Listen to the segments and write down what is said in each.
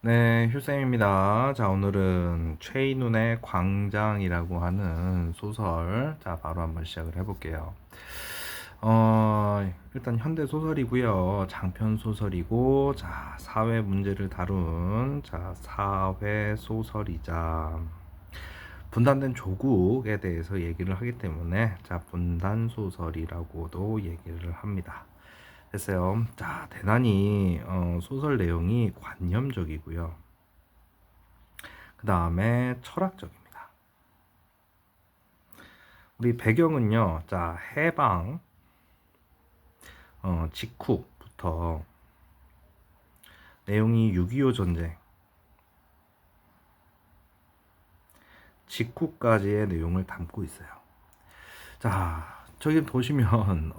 네, 휴쌤입니다. 자, 오늘은 최인훈의 광장이라고 하는 소설. 자, 바로 한번 시작을 해볼게요. 일단 현대 소설이고요. 장편 소설이고, 자, 사회 문제를 다룬, 자, 사회 소설이자, 분단된 조국에 대해서 얘기를 하기 때문에, 자, 분단 소설이라고도 얘기를 합니다. 됐어요. 자, 대단히 소설 내용이 관념적이고요. 그 다음에 철학적입니다. 우리 배경은요, 자, 해방 직후부터 내용이 6.25 전쟁 직후까지의 내용을 담고 있어요. 자, 저기 보시면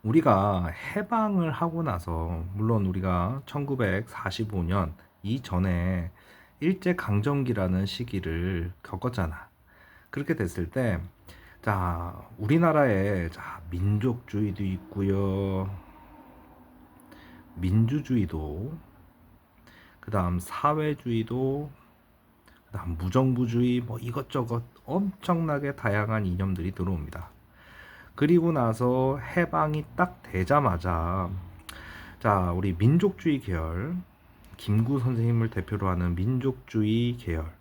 우리가 해방을 하고 나서, 물론 우리가 1945년 이전에 일제강점기라는 시기를 겪었잖아. 그렇게 됐을 때, 자, 우리나라에, 자, 민족주의도 있고요, 민주주의도, 그 다음 사회주의도, 그 다음 무정부주의, 뭐 이것저것 엄청나게 다양한 이념들이 들어옵니다. 그리고 나서 해방이 딱 되자마자, 자, 우리 민족주의 계열, 김구 선생님을 대표로 하는 민족주의 계열,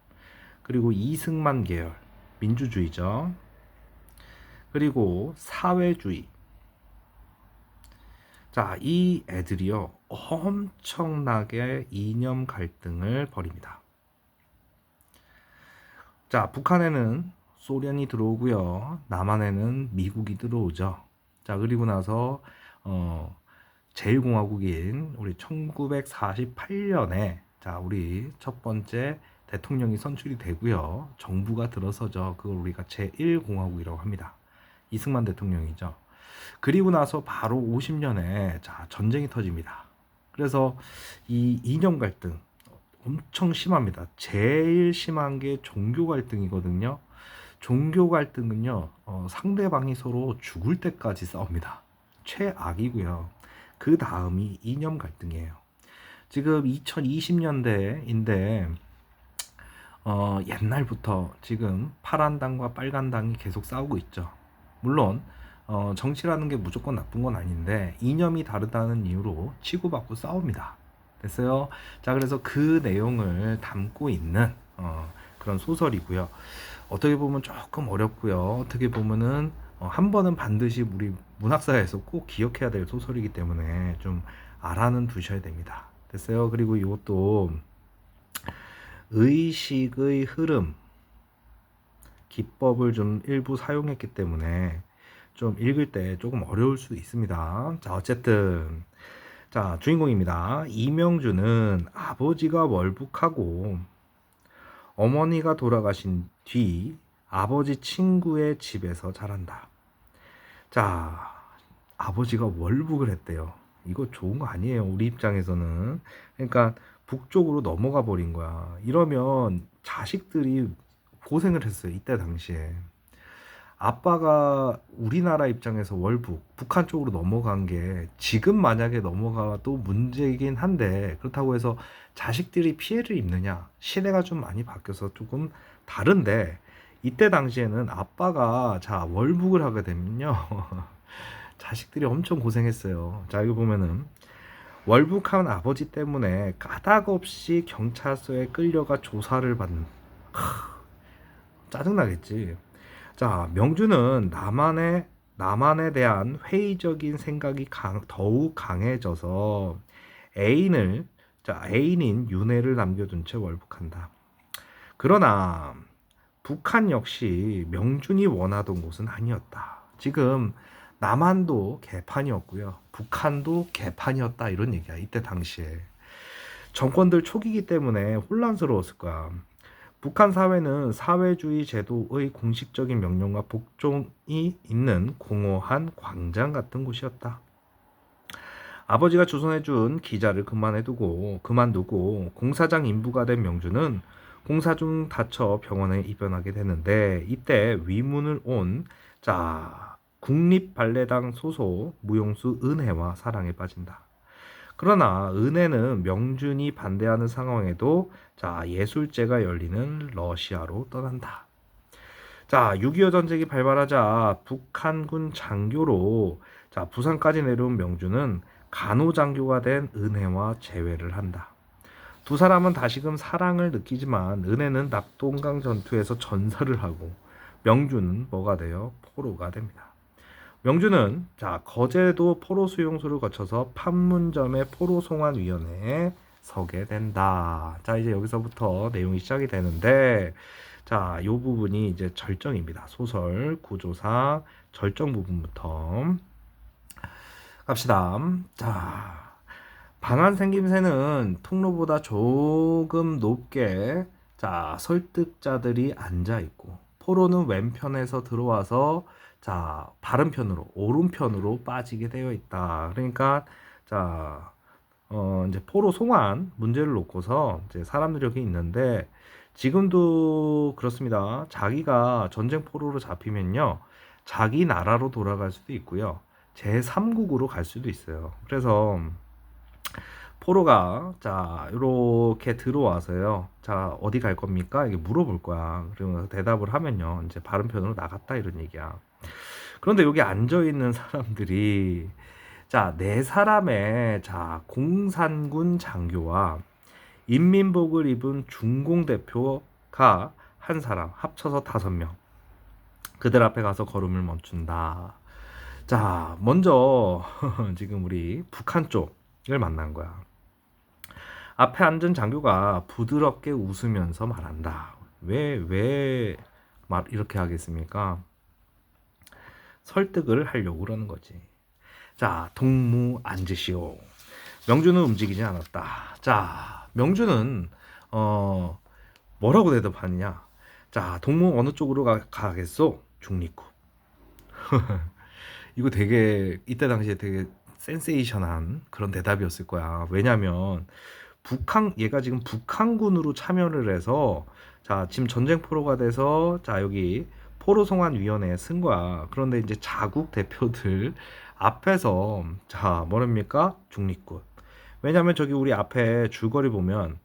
그리고 이승만 계열, 민주주의죠. 그리고 사회주의. 자, 이 애들이요, 엄청나게 이념 갈등을 벌입니다. 자, 북한에는 소련이 들어오고요, 남한에는 미국이 들어오죠. 자, 그리고 나서 제1공화국인 우리 1948년에, 자, 우리 첫 번째 대통령이 선출이 되고요, 정부가 들어서죠. 그걸 우리가 제1공화국이라고 합니다. 이승만 대통령이죠. 그리고 나서 바로 50년에, 자, 전쟁이 터집니다. 그래서 이 이념 갈등 엄청 심합니다. 제일 심한 게 종교 갈등이거든요. 종교 갈등은요, 상대방이 서로 죽을 때까지 싸웁니다. 최악이고요. 그 다음이 이념 갈등이에요. 지금 2020년대인데 옛날부터 지금 파란 당과 빨간 당이 계속 싸우고 있죠. 물론 정치라는 게 무조건 나쁜 건 아닌데 이념이 다르다는 이유로 치고받고 싸웁니다. 됐어요? 자, 그래서 그 내용을 담고 있는 그런 소설이고요. 어떻게 보면 조금 어렵고요. 어떻게 보면은 한 번은 반드시 우리 문학사에서 꼭 기억해야 될 소설이기 때문에 좀 알아는 두셔야 됩니다. 됐어요? 그리고 이것도 의식의 흐름, 기법을 좀 일부 사용했기 때문에 좀 읽을 때 조금 어려울 수 있습니다. 자, 어쨌든, 자, 주인공입니다. 이명주는 아버지가 월북하고 어머니가 돌아가신 뒤 아버지 친구의 집에서 자란다. 자, 아버지가 월북을 했대요. 이거 좋은 거 아니에요, 우리 입장에서는. 그러니까 북쪽으로 넘어가 버린 거야. 이러면 자식들이 고생을 했어요, 이때 당시에. 아빠가 우리나라 입장에서 월북, 북한 쪽으로 넘어간 게 지금 만약에 넘어가도 문제이긴 한데, 그렇다고 해서 자식들이 피해를 입느냐? 시대가 좀 많이 바뀌어서 조금 다른데, 이때 당시에는 아빠가, 자, 월북을 하게 되면요, 자식들이 엄청 고생했어요. 자, 이거 보면은 월북한 아버지 때문에 까닭없이 경찰서에 끌려가 조사를 받는, 짜증나겠지. 자, 명주는 남한에 대한 회의적인 생각이 더욱 강해져서 애인을, 자, 애인인 윤혜를 남겨둔 채 월북한다. 그러나 북한 역시 명준이 원하던 곳은 아니었다. 지금 남한도 개판이었고요, 북한도 개판이었다, 이런 얘기야. 이때 당시에 정권들 초기이기 때문에 혼란스러웠을 거야. 북한 사회는 사회주의 제도의 공식적인 명령과 복종이 있는 공허한 광장 같은 곳이었다. 아버지가 주선해준 기자를 그만두고 공사장 인부가 된 명주는 공사 중 다쳐 병원에 입원하게 되는데, 이때 위문을 온, 자, 국립발레당 소속 무용수 은혜와 사랑에 빠진다. 그러나 은혜는 명준이 반대하는 상황에도 자, 예술제가 열리는 러시아로 떠난다. 자, 6.25 전쟁이 발발하자 북한군 장교로 자, 부산까지 내려온 명준은 간호장교가 된 은혜와 재회를 한다. 두 사람은 다시금 사랑을 느끼지만 은혜는 낙동강 전투에서 전사를 하고 명준은 뭐가 돼요? 포로가 됩니다. 명준은 자, 거제도 포로 수용소를 거쳐서 판문점의 포로 송환 위원회에 서게 된다. 자, 이제 여기서부터 내용이 시작이 되는데 자, 요 부분이 이제 절정입니다. 소설 구조상 절정 부분부터 갑시다. 자, 방한 생김새는 통로보다 조금 높게 자, 설득자들이 앉아 있고 포로는 왼편에서 들어와서 자, 바른편으로 오른편으로 빠지게 되어 있다. 그러니까 자, 이제 포로 송환 문제를 놓고서 이제 사람들이 여기 있는데 지금도 그렇습니다. 자기가 전쟁 포로로 잡히면요. 자기 나라로 돌아갈 수도 있고요. 제3국으로 갈 수도 있어요. 그래서 포로가 자 이렇게 들어와서요. 자 어디 갈 겁니까? 이게 물어볼 거야. 그러면 대답을 하면요. 이제 바른편으로 나갔다 이런 얘기야. 그런데 여기 앉아 있는 사람들이 자 네 사람의 자 공산군 장교와 인민복을 입은 중공 대표가 한 사람 합쳐서 5명. 그들 앞에 가서 걸음을 멈춘다. 자 먼저 지금 우리 북한 쪽을 만난 거야. 앞에 앉은 장교가 부드럽게 웃으면서 말한다. 왜 이렇게 하겠습니까? 설득을 하려고 그러는 거지. 자, 동무 앉으시오. 명준은 움직이지 않았다. 자, 명준은 뭐라고 대답하느냐? 자, 동무 어느 쪽으로 가겠소? 중립국. 이거 되게 이때 당시에 되게 센세이션한 그런 대답이었을 거야. 왜냐면 얘가 지금 북한군으로 참여를 해서 자 지금 전쟁 포로가 돼서 자 여기 포로 송환 위원회에 쓴 거야. 그런데 이제 자국 대표들 앞에서 자 뭐랍니까? 중립군. 왜냐면 저기 우리 앞에 줄거리 보면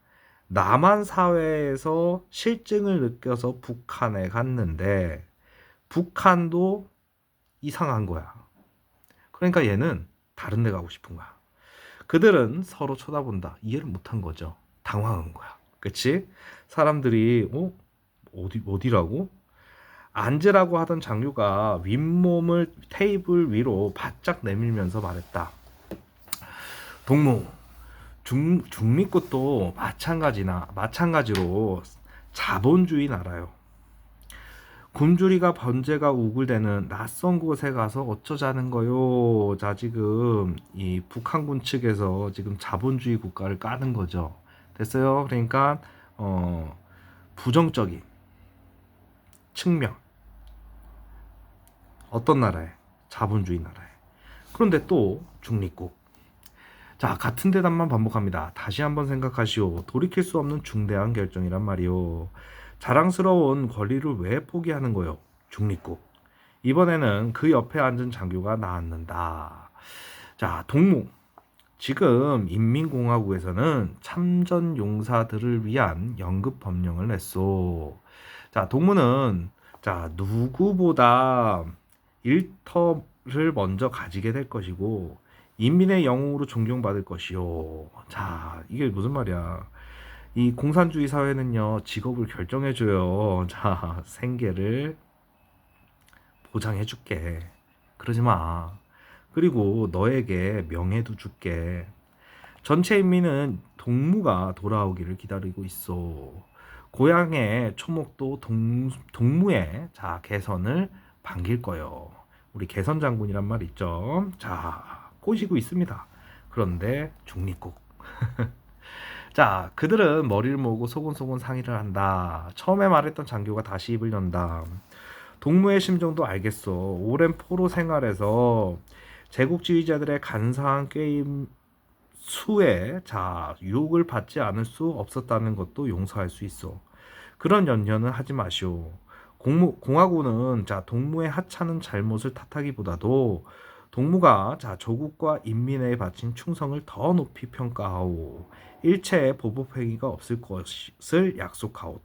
남한 사회에서 실증을 느껴서 북한에 갔는데 북한도 이상한 거야. 그러니까 얘는 다른 데 가고 싶은 거야. 그들은 서로 쳐다본다. 이해를 못한 거죠. 당황한 거야. 그치? 사람들이 어디라고? 앉으라고 하던 장교가 윗몸을 테이블 위로 바짝 내밀면서 말했다. 동무, 중립국도 마찬가지로 자본주의 나라요. 굶주리가 번제가 우글대는 낯선 곳에 가서 어쩌자는 거요. 자 지금 이 북한군 측에서 지금 자본주의 국가를 까는 거죠. 됐어요? 그러니까 부정적인 측면 어떤 나라에? 자본주의 나라에. 그런데 또 중립국. 자 같은 대답만 반복합니다. 다시 한번 생각하시오. 돌이킬 수 없는 중대한 결정이란 말이오. 자랑스러운 권리를 왜 포기하는 거요? 중립국. 이번에는 그 옆에 앉은 장교가 나앉는다. 자, 동무. 지금 인민공화국에서는 참전 용사들을 위한 연금 법령을 냈소. 자, 동무는 자, 누구보다 일터를 먼저 가지게 될 것이고 인민의 영웅으로 존경받을 것이요. 자, 이게 무슨 말이야? 이 공산주의 사회는요 직업을 결정해줘요. 자 생계를 보장해줄게. 그러지 마. 그리고 너에게 명예도 줄게. 전체 인민은 동무가 돌아오기를 기다리고 있어. 고향의 초목도 동무의 자 개선을 반길 거요. 우리 개선 장군이란 말 있죠. 자 꼬시고 있습니다. 그런데 중립국. 자, 그들은 머리를 모으고 소곤소곤 상의를 한다. 처음에 말했던 장교가 다시 입을 연다. 동무의 심정도 알겠어. 오랜 포로 생활에서 제국주의자들의 간사한 게임 수에 자 유혹을 받지 않을 수 없었다는 것도 용서할 수 있어. 그런 연연은 하지 마시오. 공화국은 자 동무의 하찮은 잘못을 탓하기보다도 동무가 자 조국과 인민에 바친 충성을 더 높이 평가하오. 일체의 보복 행위가 없을 것을 약속하오.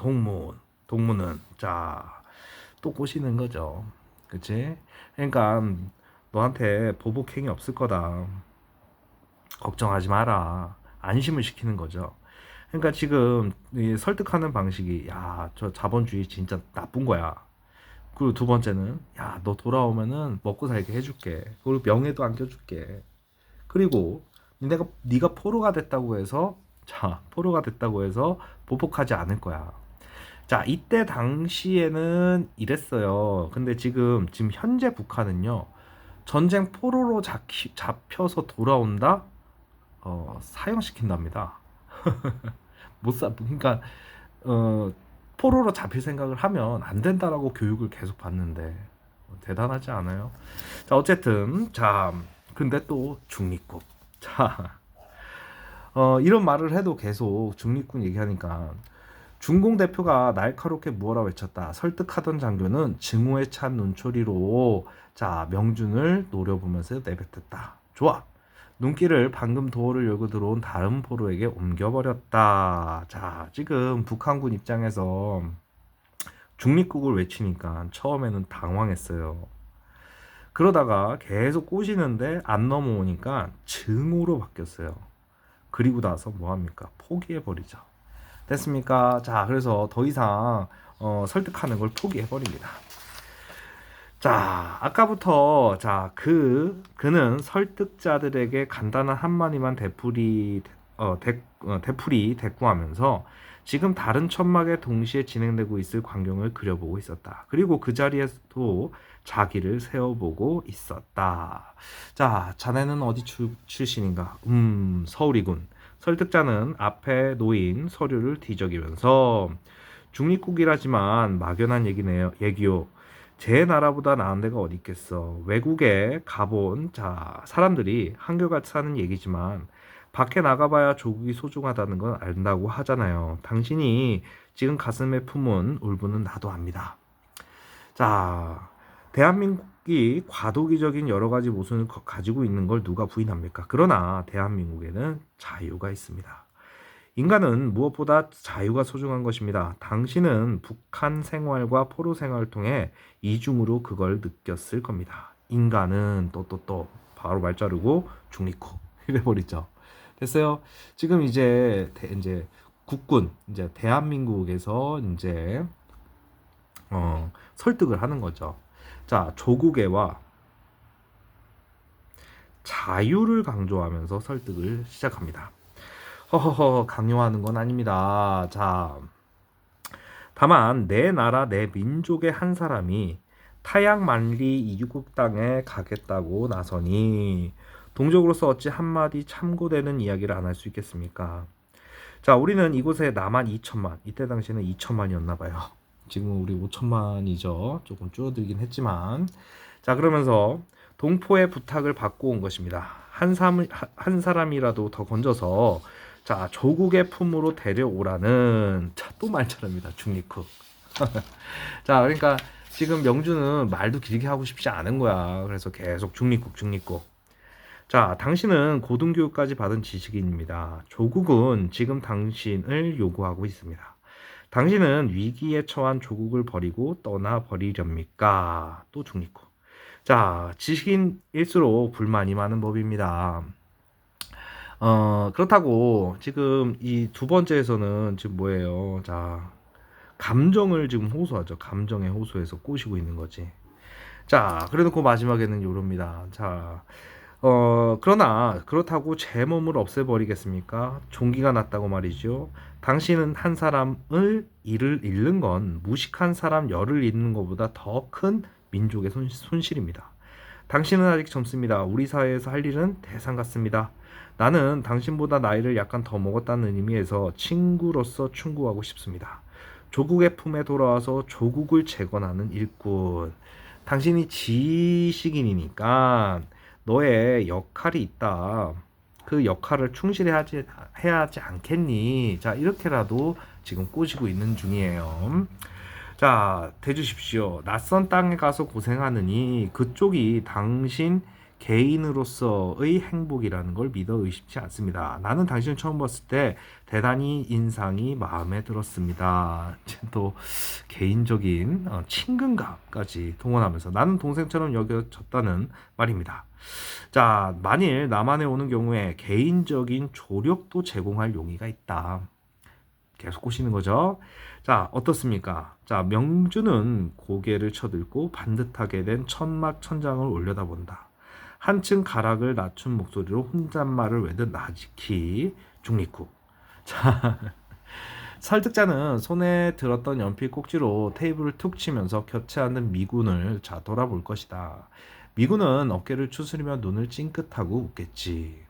동무는 자 또 꼬시는 거죠. 그치? 그러니까 너한테 보복 행위 없을 거다. 걱정하지 마라. 안심을 시키는 거죠. 그러니까 지금 설득하는 방식이 야, 저 자본주의 진짜 나쁜 거야. 그리고 두 번째는 야, 너 돌아오면은 먹고 살게 해줄게. 그리고 명예도 안겨줄게. 그리고 네가 포로가 됐다고 해서 보복하지 않을 거야. 자, 이때 당시에는 이랬어요. 근데 지금 현재 북한은요. 전쟁 포로로 잡혀서 돌아온다? 사형시킨답니다. 그러니까 어, 포로로 잡힐 생각을 하면 안 된다라고 교육을 계속 받는데 대단하지 않아요? 자, 어쨌든 자, 근데 또 중립국. 자, 이런 말을 해도 계속 중립국 얘기하니까 중공 대표가 날카롭게 무어라 외쳤다. 설득하던 장교는 증오에 찬 눈초리로 자 명준을 노려보면서 내뱉었다. 좋아. 눈길을 방금 도어를 열고 들어온 다른 포로에게 옮겨버렸다. 자, 지금 북한군 입장에서 중립국을 외치니까 처음에는 당황했어요. 그러다가 계속 꼬시는데 안 넘어오니까 증오로 바뀌었어요. 그리고 나서 뭐합니까? 포기해버리죠. 됐습니까? 자, 그래서 더 이상 설득하는 걸 포기해버립니다. 자, 아까부터 그는 설득자들에게 간단한 한마디만 되풀이 대꾸하면서 지금 다른 천막에 동시에 진행되고 있을 광경을 그려보고 있었다. 그리고 그 자리에서도 자기를 세워보고 있었다. 자, 자네는 어디 출신인가? 서울이군. 설득자는 앞에 놓인 서류를 뒤적이면서 중립국이라지만 막연한 얘기요. 제 나라보다 나은 데가 어디 있겠어. 외국에 가본 사람들이 한결같이 사는 얘기지만 밖에 나가봐야 조국이 소중하다는 건 안다고 하잖아요. 당신이 지금 가슴에 품은 울분은 나도 압니다. 자, 대한민국이 과도기적인 여러 가지 모순을 가지고 있는 걸 누가 부인합니까? 그러나 대한민국에는 자유가 있습니다. 인간은 무엇보다 자유가 소중한 것입니다. 당신은 북한 생활과 포로 생활을 통해 이중으로 그걸 느꼈을 겁니다. 인간은 또 바로 말 자르고 중립국 이래버리죠. 됐어요. 지금 이제 국군 이제 대한민국에서 이제 설득을 하는 거죠. 자, 조국애와 자유를 강조하면서 설득을 시작합니다. 허허허 강요하는 건 아닙니다. 자, 다만 내 나라 내 민족의 한 사람이 타양 만리 이주국 땅에 가겠다고 나서니 동족으로서 어찌 한마디 참고되는 이야기를 안 할 수 있겠습니까? 자, 우리는 이곳에 남한 2천만, 이때 당시에는 2천만이었나 봐요. 지금 우리 5천만이죠. 조금 줄어들긴 했지만. 자, 그러면서 동포의 부탁을 받고 온 것입니다. 한 사람이라도 더 건져서 자, 조국의 품으로 데려오라는 또 말처럼입니다. 중립국. 자, 그러니까 지금 명주는 말도 길게 하고 싶지 않은 거야. 그래서 계속 중립국. 자, 당신은 고등교육까지 받은 지식인입니다. 조국은 지금 당신을 요구하고 있습니다. 당신은 위기에 처한 조국을 버리고 떠나버리렵니까? 또 중립국. 자, 지식인일수록 불만이 많은 법입니다. 그렇다고 지금 이 두 번째에서는 지금 뭐예요? 자, 감정을 지금 호소하죠. 감정에 호소해서 꼬시고 있는 거지. 자, 그래놓고 마지막에는 요럽니다. 자, 그러나 그렇다고 제 몸을 없애버리겠습니까? 종기가 났다고 말이죠. 당신은 한 사람을 잃는 건 무식한 사람 열을 잃는 것보다 더 큰 민족의 손실입니다. 당신은 아직 젊습니다. 우리 사회에서 할 일은 대상 같습니다. 나는 당신보다 나이를 약간 더 먹었다는 의미에서 친구로서 충고하고 싶습니다. 조국의 품에 돌아와서 조국을 재건하는 일꾼. 당신이 지식인이니까 너의 역할이 있다. 그 역할을 충실해야 하지 않겠니? 자, 이렇게라도 지금 꼬시고 있는 중이에요. 자, 대주십시오. 낯선 땅에 가서 고생하느니 그쪽이 당신 개인으로서의 행복이라는 걸 믿어 의심치 않습니다. 나는 당신을 처음 봤을 때 대단히 인상이 마음에 들었습니다. 또 개인적인 친근감까지 동원하면서 나는 동생처럼 여겨졌다는 말입니다. 자, 만일 남한에 오는 경우에 개인적인 조력도 제공할 용의가 있다. 계속 꼬시는 거죠. 자, 어떻습니까? 자, 명주는 고개를 쳐들고 반듯하게 된 천막 천장을 올려다본다. 한층 가락을 낮춘 목소리로 혼잣말을 외듯 나지키 중립국. 자, 설득자는 손에 들었던 연필 꼭지로 테이블을 툭 치면서 곁에 앉은 미군을 돌아볼 것이다. 미군은 어깨를 추스리며 눈을 찡긋하고 웃겠지.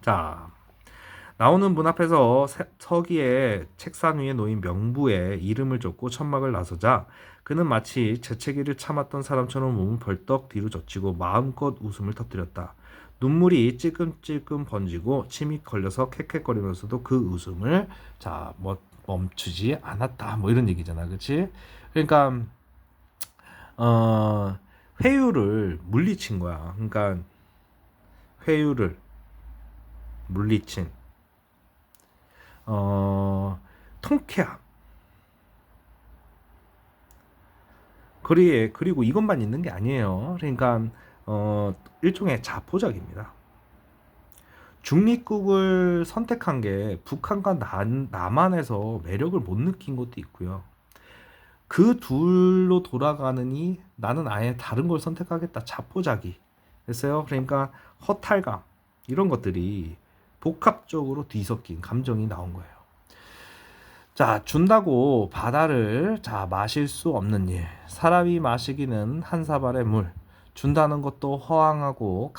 자, 나오는 문 앞에서 서기에 책상 위에 놓인 명부에 이름을 적고 천막을 나서자 그는 마치 재채기를 참았던 사람처럼 몸을 벌떡 뒤로 젖히고 마음껏 웃음을 터뜨렸다. 눈물이 찔끔찔끔 번지고 침이 걸려서 캑캑거리면서도 그 웃음을 멈추지 않았다. 뭐 이런 얘기잖아, 그렇지? 그러니까 회유를 물리친 거야. 그러니까 회유를 물리친 통쾌함. 그리고 이것만 있는 게 아니에요. 그러니까 일종의 자포자기입니다. 중립국을 선택한 게 북한과 남한에서 매력을 못 느낀 것도 있고요. 그 둘로 돌아가느니 나는 아예 다른 걸 선택하겠다. 자포자기. 됐어요? 그러니까 허탈감 이런 것들이 복합적으로 뒤섞인 감정이 나온 거예요. 자, 준다고 바다를 마실 수 없는 일. 사람이 마시기는 한 사발의 물. 준다는 것도 허황하고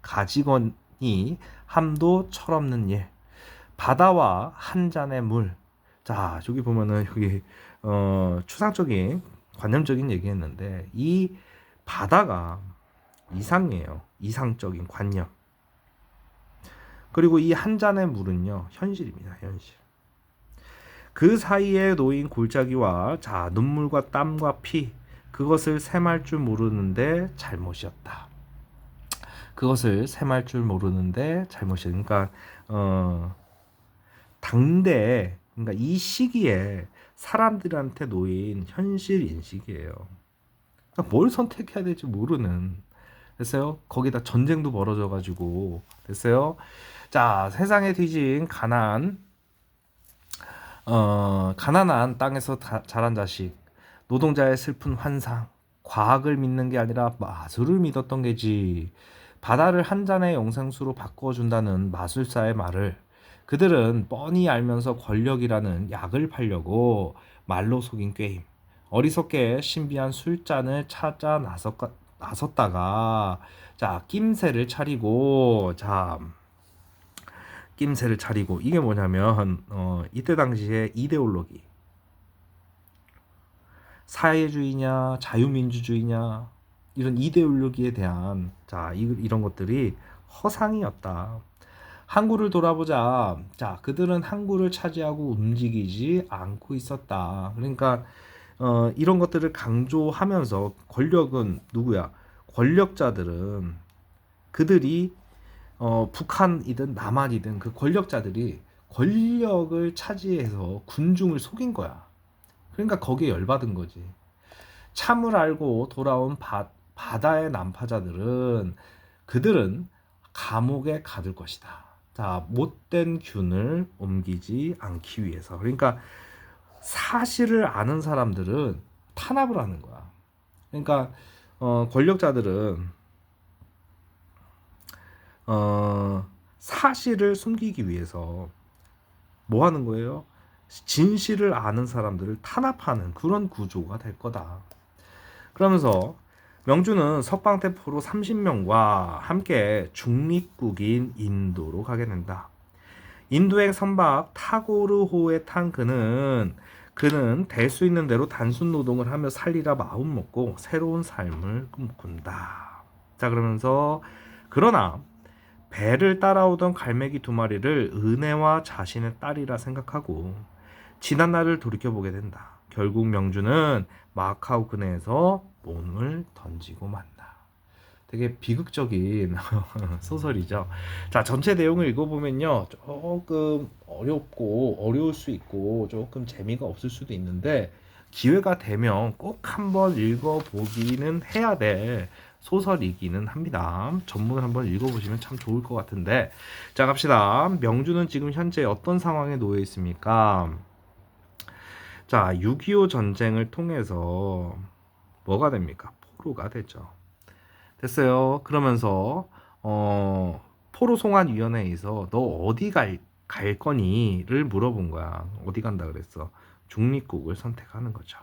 가지건이 함도 철없는 일. 바다와 한 잔의 물. 자, 여기 보면은 여기 추상적인 관념적인 얘기했는데 이 바다가 이상이에요. 이상적인 관념. 그리고 이 한 잔의 물은요, 현실입니다. 현실. 그 사이에 놓인 골짜기와 눈물과 땀과 피, 그것을 셈할 줄 모르는데 잘못이었다. 그것을 셈할 줄 모르는데 잘못이었다. 그러니까 당대, 그러니까 이 시기에 사람들한테 놓인 현실 인식이에요. 그러니까 뭘 선택해야 될지 모르는. 됐어요? 거기다 전쟁도 벌어져가지고 됐어요? 자, 세상에 뒤진 가난한 땅에서 자란 자식, 노동자의 슬픈 환상, 과학을 믿는 게 아니라 마술을 믿었던 게지. 바다를 한 잔의 영생수로 바꿔준다는 마술사의 말을 그들은 뻔히 알면서 권력이라는 약을 팔려고 말로 속인 꾀임. 어리석게 신비한 술잔을 찾아 나섰다가 낌새를 차리고 이게 뭐냐면 이때 당시에 이데올로기 사회주의냐 자유민주주의냐 이런 이데올로기에 대한 이런 것들이 허상이었다. 항구를 돌아보자. 그들은 항구를 차지하고 움직이지 않고 있었다. 그러니까 이런 것들을 강조하면서 권력은 누구야? 권력자들은 그들이 북한이든 남한이든 그 권력자들이 권력을 차지해서 군중을 속인 거야. 그러니까 거기에 열받은 거지. 참을 알고 돌아온 바다의 난파자들은 그들은 감옥에 가둘 것이다. 못된 균을 옮기지 않기 위해서. 그러니까 사실을 아는 사람들은 탄압을 하는 거야. 그러니까 권력자들은 사실을 숨기기 위해서 뭐 하는 거예요? 진실을 아는 사람들을 탄압하는 그런 구조가 될 거다. 그러면서 명주는 석방대포로 30명과 함께 중립국인 인도로 가게 된다. 인도의 선박 타고르호에 탄 그는 될 수 있는 대로 단순 노동을 하며 살리라 마음 먹고 새로운 삶을 꿈꾼다. 그러면서 그러나 배를 따라오던 갈매기 2마리를 은혜와 자신의 딸이라 생각하고 지난 날을 돌이켜보게 된다. 결국 명주는 마카오 근해에서 몸을 던지고 만다. 되게 비극적인 소설이죠. 자, 전체 내용을 읽어보면요, 조금 어렵고 어려울 수 있고 조금 재미가 없을 수도 있는데 기회가 되면 꼭 한번 읽어보기는 해야 될 소설이기는 합니다. 전문을 한번 읽어보시면 참 좋을 것 같은데, 자, 갑시다. 명주는 지금 현재 어떤 상황에 놓여 있습니까? 자, 6.25 전쟁을 통해서 뭐가 됩니까? 포로가 되죠. 됐어요. 그러면서 포로 송환 위원회에서 너 어디 갈 거니를 물어본 거야. 어디 간다 그랬어? 중립국을 선택하는 거죠.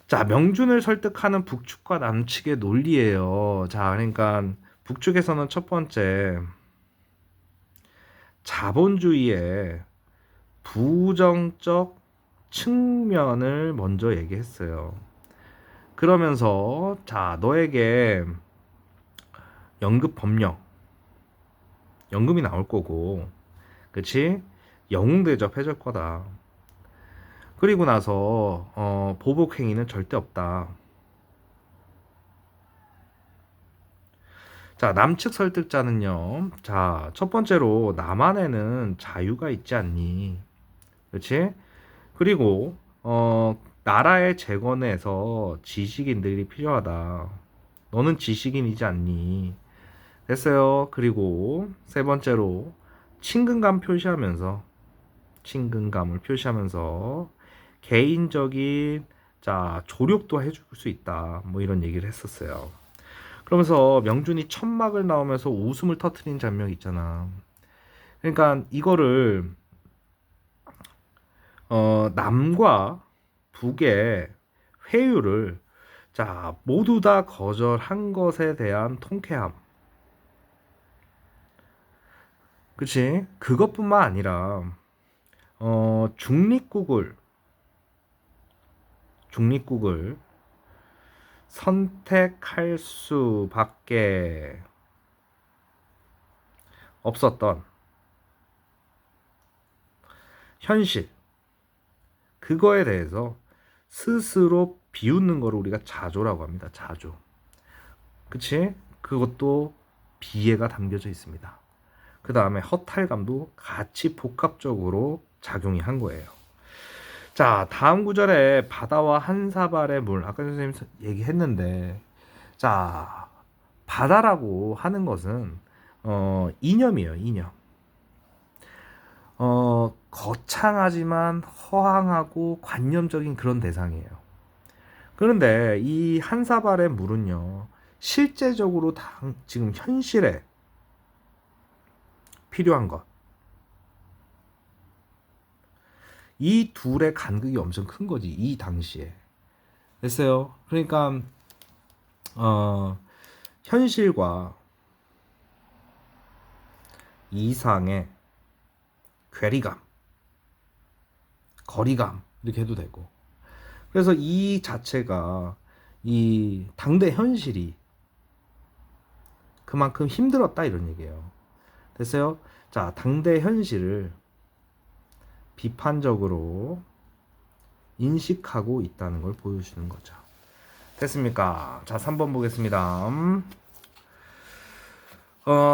자, 명준을 설득하는 북측과 남측의 논리예요. 자, 그러니까 북측에서는 첫 번째 자본주의의 부정적 측면을 먼저 얘기했어요. 그러면서 자, 너에게 연금 법령, 연금이 나올 거고, 그치? 영웅 대접해줄 거다. 그리고 나서 보복 행위는 절대 없다. 자, 남측 설득자는요. 자, 첫 번째로 남한에는 자유가 있지 않니? 그렇지? 그리고 나라의 재건에서 지식인들이 필요하다. 너는 지식인이지 않니? 됐어요. 그리고 세 번째로 친근감을 표시하면서 개인적인 자 조력도 해줄 수 있다. 뭐 이런 얘기를 했었어요. 그러면서 명준이 천막을 나오면서 웃음을 터트린 장면이 있잖아. 그러니까 이거를 남과 북의 회유를 자 모두 다 거절한 것에 대한 통쾌함. 그치? 그것뿐만 아니라 중립국을 선택할 수밖에 없었던 현실, 그거에 대해서 스스로 비웃는 거를 우리가 자조라고 합니다. 자조. 그치? 그것도 비애가 담겨져 있습니다. 그 다음에 허탈감도 같이 복합적으로 작용이 한 거예요. 자, 다음 구절에 바다와 한 사발의 물. 아까 선생님 얘기했는데, 자, 바다라고 하는 것은 이념이에요. 이념. 거창하지만 허황하고 관념적인 그런 대상이에요. 그런데 이 한 사발의 물은요, 실제적으로 지금 현실에 필요한 것. 이 둘의 간극이 엄청 큰 거지, 이 당시에. 됐어요? 그러니까 현실과 이상의 괴리감, 거리감 이렇게 해도 되고. 그래서 이 자체가 이 당대 현실이 그만큼 힘들었다 이런 얘기예요. 됐어요? 자, 당대 현실을 비판적으로 인식하고 있다는 걸 보여주는 거죠. 됐습니까? 자, 3번 보겠습니다.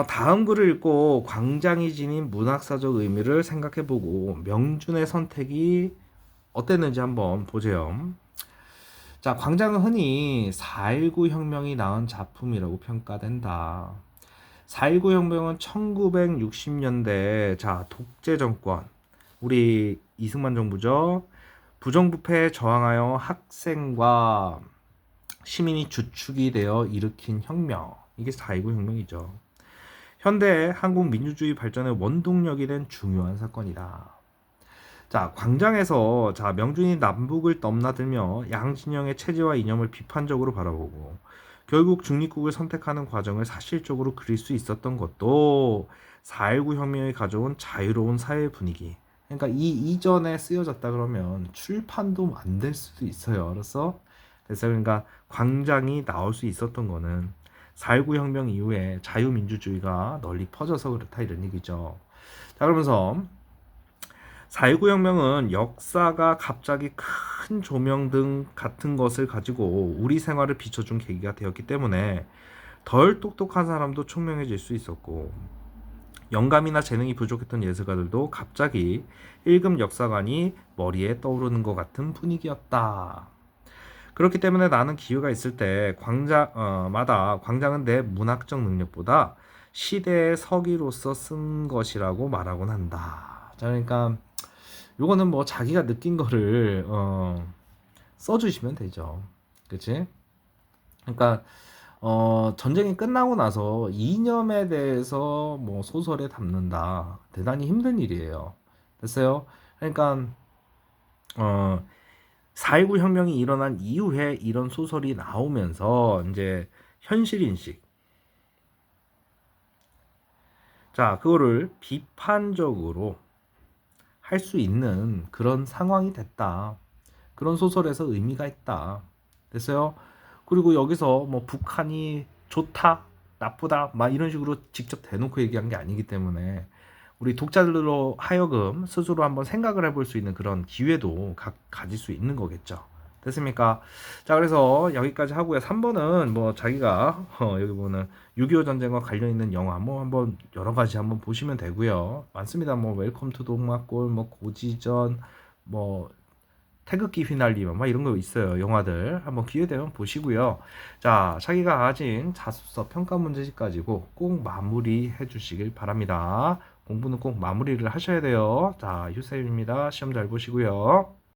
다음 글을 읽고 광장이 지닌 문학사적 의미를 생각해보고 명준의 선택이 어땠는지 한번 보세요. 자, 광장은 흔히 4.19 혁명이 낳은 작품이라고 평가된다. 4.19 혁명은 1960년대 자 독재 정권, 우리 이승만 정부죠. 부정부패에 저항하여 학생과 시민이 주축이 되어 일으킨 혁명, 이게 4.19 혁명이죠. 현대 한국 민주주의 발전의 원동력이 된 중요한 사건이다. 자, 광장에서 자 명준이 남북을 넘나들며 양진영의 체제와 이념을 비판적으로 바라보고 결국 중립국을 선택하는 과정을 사실적으로 그릴 수 있었던 것도 4.19 혁명이 가져온 자유로운 사회 분위기. 그러니까 이 이전에 쓰여졌다 그러면 출판도 안 될 수도 있어요. 그래서 그러니까 광장이 나올 수 있었던 거는 4.19 혁명 이후에 자유민주주의가 널리 퍼져서 그렇다 이런 얘기죠. 자, 그러면서 4.19 혁명은 역사가 갑자기 큰 조명등 같은 것을 가지고 우리 생활을 비춰준 계기가 되었기 때문에 덜 똑똑한 사람도 총명해질 수 있었고, 영감이나 재능이 부족했던 예술가들도 갑자기 1급 역사관이 머리에 떠오르는 것 같은 분위기였다. 그렇기 때문에 나는 기회가 있을 때 마다 광장은 내 문학적 능력보다 시대의 서기로서 쓴 것이라고 말하곤 한다. 자, 그러니까 요거는 뭐 자기가 느낀 거를 써주시면 되죠. 그치? 그러니까 전쟁이 끝나고 나서 이념에 대해서 뭐 소설에 담는다. 대단히 힘든 일이에요. 됐어요? 그러니까 어, 4.19 혁명이 일어난 이후에 이런 소설이 나오면서 이제 현실인식. 자, 그거를 비판적으로 할 수 있는 그런 상황이 됐다. 그런 소설에서 의미가 있다. 됐어요? 그리고 여기서 뭐 북한이 좋다, 나쁘다, 막 이런 식으로 직접 대놓고 얘기한 게 아니기 때문에 우리 독자들로 하여금 스스로 한번 생각을 해볼 수 있는 그런 기회도 가질 수 있는 거겠죠. 됐습니까? 자, 그래서 여기까지 하고요. 3번은 뭐 자기가 여기 보면 6.25 전쟁과 관련 있는 영화 뭐 한번 여러 가지 한번 보시면 되고요. 많습니다. 뭐 웰컴 투 동막골, 뭐 고지전, 뭐 태극기 휘날리며 막 이런 거 있어요. 영화들 한번 기회 되면 보시고요. 자, 자기가 가진 자습서 평가 문제집 가지고 꼭 마무리해 주시길 바랍니다. 공부는 꼭 마무리를 하셔야 돼요. 자, 유쌤입니다. 시험 잘 보시고요.